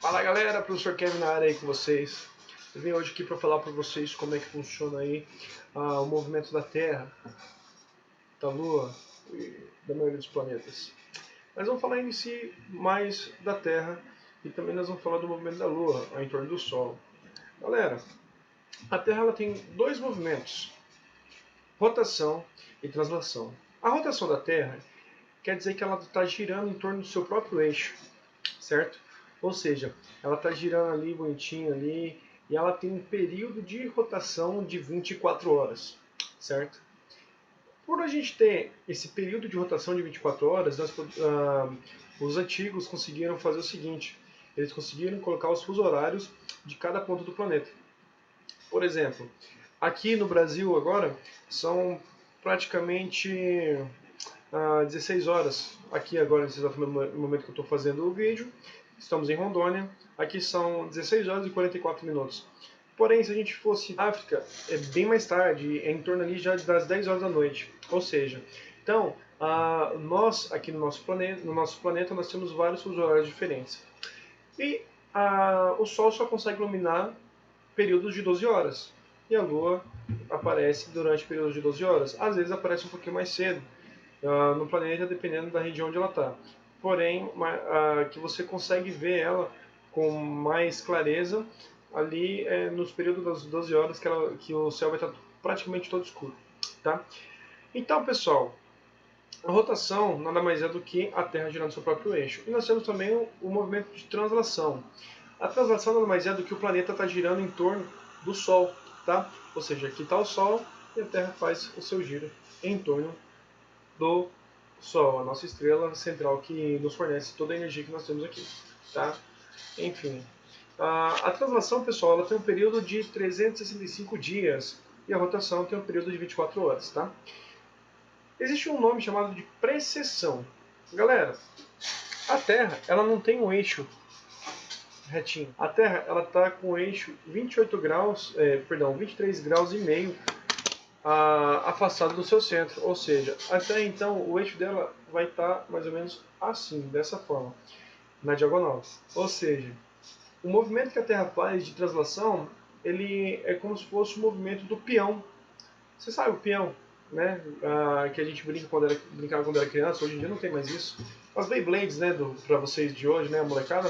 Fala galera, professor Kevin na área aí com vocês. Eu vim hoje aqui para falar para vocês como é que funciona aí o movimento da Terra, da Lua e da maioria dos planetas. Mas vamos falar em si mais da Terra e também nós vamos falar do movimento da Lua ao entorno do Sol. Galera, a Terra ela tem dois movimentos, rotação e translação. A rotação da Terra quer dizer que ela está girando em torno do seu próprio eixo, certo? Ou seja, ela está girando ali bonitinho ali e ela tem um período de rotação de 24 horas, certo? Por a gente ter esse período de rotação de 24 horas, os antigos conseguiram fazer o seguinte, eles conseguiram colocar os fusos horários de cada ponto do planeta. Por exemplo, aqui no Brasil agora são praticamente 16 horas, aqui agora nesse exato momento que eu estou fazendo o vídeo, estamos em Rondônia, aqui são 16 horas e 44 minutos. Porém, se a gente fosse na África, é bem mais tarde, é em torno ali já das 10 horas da noite. Ou seja, então, nós aqui no nosso planeta nós temos vários fusos horários diferentes. E o Sol só consegue iluminar períodos de 12 horas. E a Lua aparece durante períodos de 12 horas. Às vezes aparece um pouquinho mais cedo no planeta, dependendo da região onde ela está. Porém, que você consegue ver ela com mais clareza ali nos períodos das 12 horas que o céu vai estar praticamente todo escuro. Tá? Então, pessoal, a rotação nada mais é do que a Terra girando seu próprio eixo. E nós temos também o movimento de translação. A translação nada mais é do que o planeta está girando em torno do Sol. Tá? Ou seja, aqui está o Sol e a Terra faz o seu giro em torno do Sol, a nossa estrela central que nos fornece toda a energia que nós temos aqui. Tá? Enfim, a translação, pessoal, ela tem um período de 365 dias e a rotação tem um período de 24 horas. Tá? Existe um nome chamado de precessão. Galera, a Terra ela não tem um eixo retinho. A Terra ela está com o eixo 23 graus e meio afastado do seu centro, ou seja, até então o eixo dela vai estar mais ou menos assim, dessa forma, na diagonal. Ou seja, o movimento que a Terra faz de translação, ele é como se fosse o movimento do peão. Você sabe o peão, né? Que a gente brincava quando era criança, hoje em dia não tem mais isso. As Beyblades, né, para vocês de hoje, né, a molecada,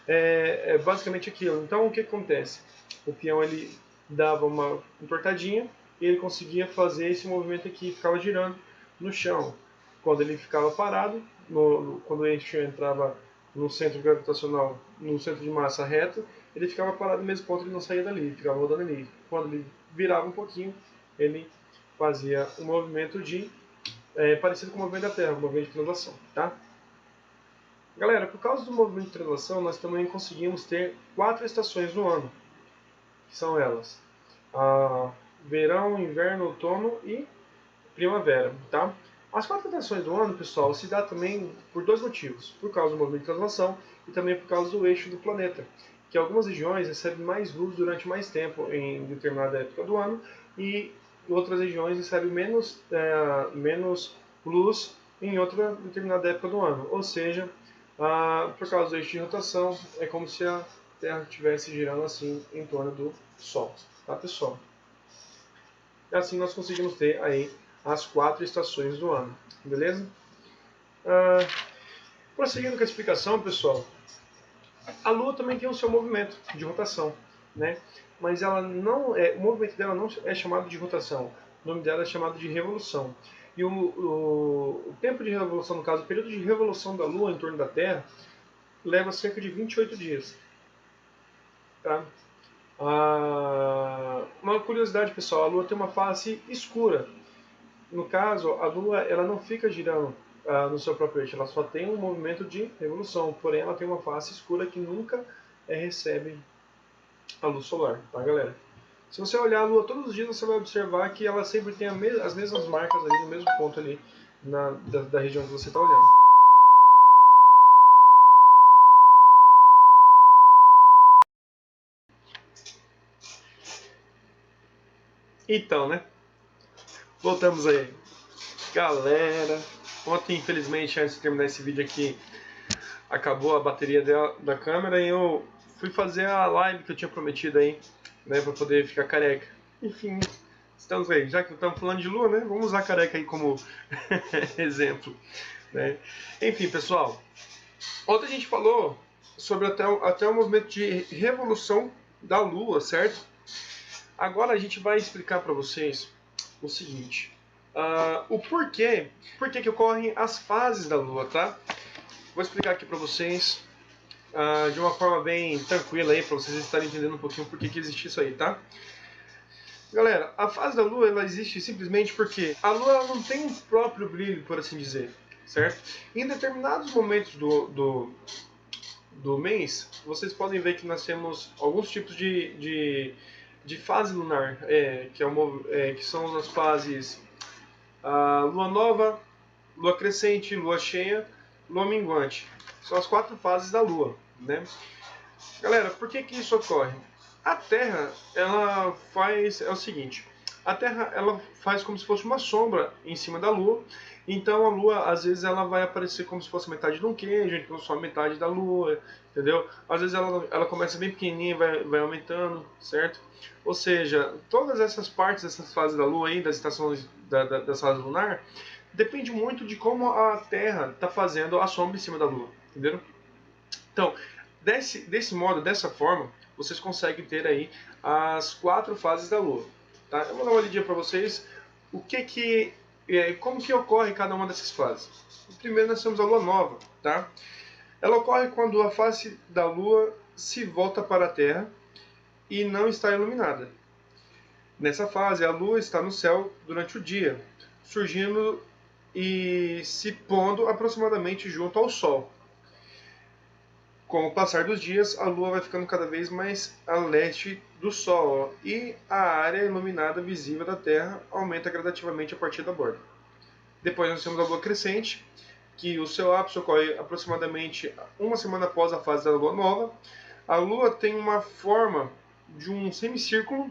é basicamente aquilo. Então o que acontece? O peão ele dava uma entortadinha e ele conseguia fazer esse movimento aqui, ficava girando no chão. Quando ele ficava parado, quando o eixo entrava no centro gravitacional, no centro de massa reto, ele ficava parado no mesmo ponto, ele não saía dali, ele ficava rodando ali. Quando ele virava um pouquinho, ele fazia um movimento parecido com o movimento da Terra, um movimento de translação. Tá? Galera, por causa do movimento de translação, nós também conseguimos ter 4 estações no ano, que são elas: verão, inverno, outono e primavera. Tá? As 4 estações do ano, pessoal, se dá também por 2 motivos: por causa do movimento de translação e também por causa do eixo do planeta, que algumas regiões recebem mais luz durante mais tempo em determinada época do ano e outras regiões recebem menos luz em outra determinada época do ano. Ou seja, por causa do eixo de rotação, é como se a Terra estivesse girando assim em torno do Sol. Tá, pessoal? E assim nós conseguimos ter aí as 4 estações do ano. Beleza? Prosseguindo com a explicação, pessoal, a Lua também tem o seu movimento de rotação, né? Mas ela não o movimento dela não é chamado de rotação, o nome dela é chamado de revolução. E o tempo de revolução, no caso, o período de revolução da Lua em torno da Terra, leva cerca de 28 dias. Tá? Uma curiosidade, pessoal, a Lua tem uma face escura. No caso, a Lua ela não fica girando no seu próprio eixo, ela só tem um movimento de revolução, porém ela tem uma face escura que nunca recebe a luz solar, tá, galera? Se você olhar a Lua todos os dias, você vai observar que ela sempre tem as mesmas marcas ali no mesmo ponto ali da região que você está olhando. Então, né? Voltamos aí. Galera, ontem, infelizmente, antes de terminar esse vídeo aqui, acabou a bateria da câmera e eu fui fazer a live que eu tinha prometido aí, né, para poder ficar careca. Enfim, estamos aí, já que estamos falando de lua, né, vamos usar a careca aí como exemplo, né. Enfim, pessoal, ontem a gente falou sobre até o movimento de revolução da lua, certo? Agora a gente vai explicar para vocês o seguinte, o porquê que ocorrem as fases da lua, tá? Vou explicar aqui para vocês de uma forma bem tranquila aí, para vocês estarem entendendo um pouquinho por que existe isso aí, tá? Galera, a fase da lua ela existe simplesmente porque a lua ela não tem um próprio brilho, por assim dizer, certo? Em determinados momentos do mês, vocês podem ver que nós temos alguns tipos de fase lunar, que são as fases lua nova, lua crescente, lua cheia, lua minguante. São as 4 fases da lua, né? Galera, por que isso ocorre? A Terra, ela faz o seguinte, a Terra ela faz como se fosse uma sombra em cima da Lua, então a Lua às vezes ela vai aparecer como se fosse metade de um queijo, então só metade da Lua, entendeu? Às vezes ela começa bem pequenininha e vai aumentando, certo? Ou seja, todas essas partes, essas fases da Lua aí, das estações das fases lunar, depende muito de como a Terra está fazendo a sombra em cima da Lua, entendeu? Então, desse modo, dessa forma, vocês conseguem ter aí as 4 fases da Lua. Tá? Eu vou dar uma olhadinha para vocês como que ocorre cada uma dessas fases. Primeiro nós temos a Lua Nova. Tá? Ela ocorre quando a face da Lua se volta para a Terra e não está iluminada. Nessa fase, a Lua está no céu durante o dia, surgindo e se pondo aproximadamente junto ao Sol. Com o passar dos dias, a Lua vai ficando cada vez mais a leste do Sol e a área iluminada visível da Terra aumenta gradativamente a partir da borda. Depois nós temos a Lua crescente, que o seu ápice ocorre aproximadamente uma semana após a fase da Lua nova. A Lua tem uma forma de um semicírculo,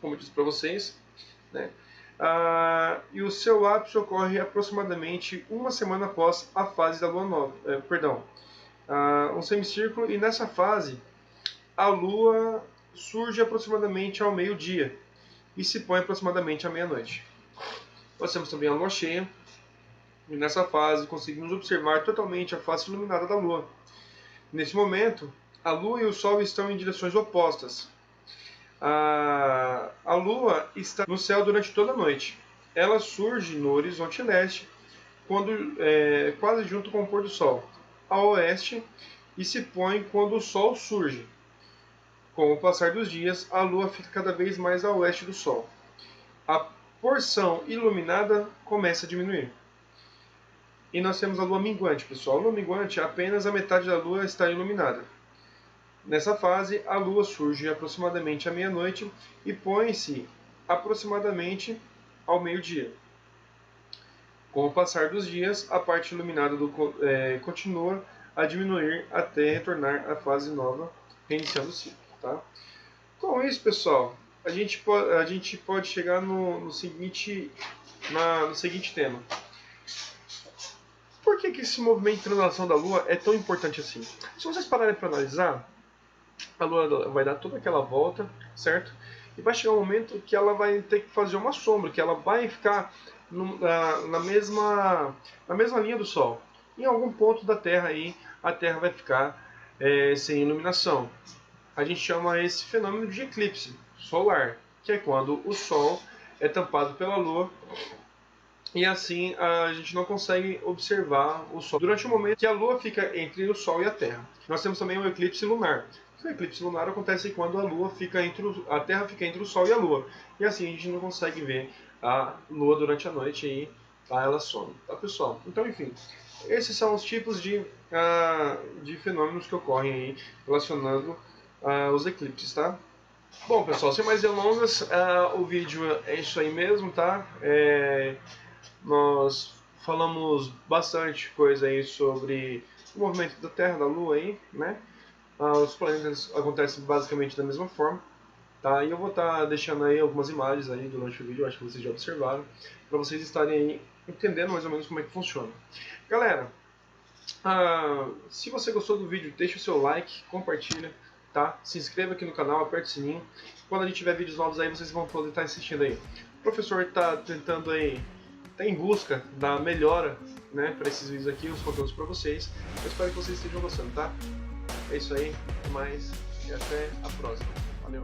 como eu disse para vocês, né? E o seu ápice ocorre aproximadamente uma semana após a fase da Lua nova. Um semicírculo, e nessa fase a Lua surge aproximadamente ao meio-dia e se põe aproximadamente à meia-noite. Nós temos também a Lua cheia, e nessa fase conseguimos observar totalmente a face iluminada da Lua. Nesse momento, a Lua e o Sol estão em direções opostas. A Lua está no céu durante toda a noite. Ela surge no horizonte leste, quase junto com o pôr do Sol, a oeste, e se põe quando o Sol surge. Com o passar dos dias, a Lua fica cada vez mais a oeste do Sol. A porção iluminada começa a diminuir. E nós temos a Lua minguante, pessoal. A Lua minguante, apenas a metade da Lua está iluminada. Nessa fase, a Lua surge aproximadamente à meia-noite e põe-se aproximadamente ao meio-dia. Com o passar dos dias, a parte iluminada continua a diminuir até retornar à fase nova, reiniciando o ciclo. Tá? Com isso, pessoal, a gente pode chegar no seguinte tema. Por que esse movimento de translação da Lua é tão importante assim? Se vocês pararem para analisar, a Lua vai dar toda aquela volta, certo? E vai chegar um momento que ela vai ter que fazer uma sombra, que ela vai ficar na mesma linha do Sol. Em algum ponto da Terra aí, a Terra vai ficar sem iluminação. A gente chama esse fenômeno de eclipse solar, que é quando o Sol é tampado pela Lua e assim a gente não consegue observar o Sol durante o momento que a Lua fica entre o Sol e a Terra. Nós temos também o eclipse lunar. O eclipse lunar acontece quando a Terra fica entre o Sol e a Lua, e assim a gente não consegue ver a Lua durante a noite e ela some, tá, pessoal? Então, enfim, esses são os tipos de fenômenos que ocorrem aí relacionando os eclipses, tá? Bom, pessoal, sem mais delongas, o vídeo é isso aí mesmo, tá? Nós falamos bastante coisa aí sobre o movimento da Terra, da Lua aí, né? Os planetas acontecem basicamente da mesma forma, tá? E eu vou estar deixando aí algumas imagens aí durante o vídeo, acho que vocês já observaram, para vocês estarem aí entendendo mais ou menos como é que funciona. Galera, Se você gostou do vídeo, deixa o seu like, compartilha, tá? Se inscreva aqui no canal, aperte o sininho. Quando a gente tiver vídeos novos aí, vocês vão poder estar assistindo aí. O professor está tentando aí, tá em busca da melhora, né, para esses vídeos aqui, os conteúdos para vocês. Eu espero que vocês estejam gostando, tá? É isso aí, até mais e até a próxima. Valeu!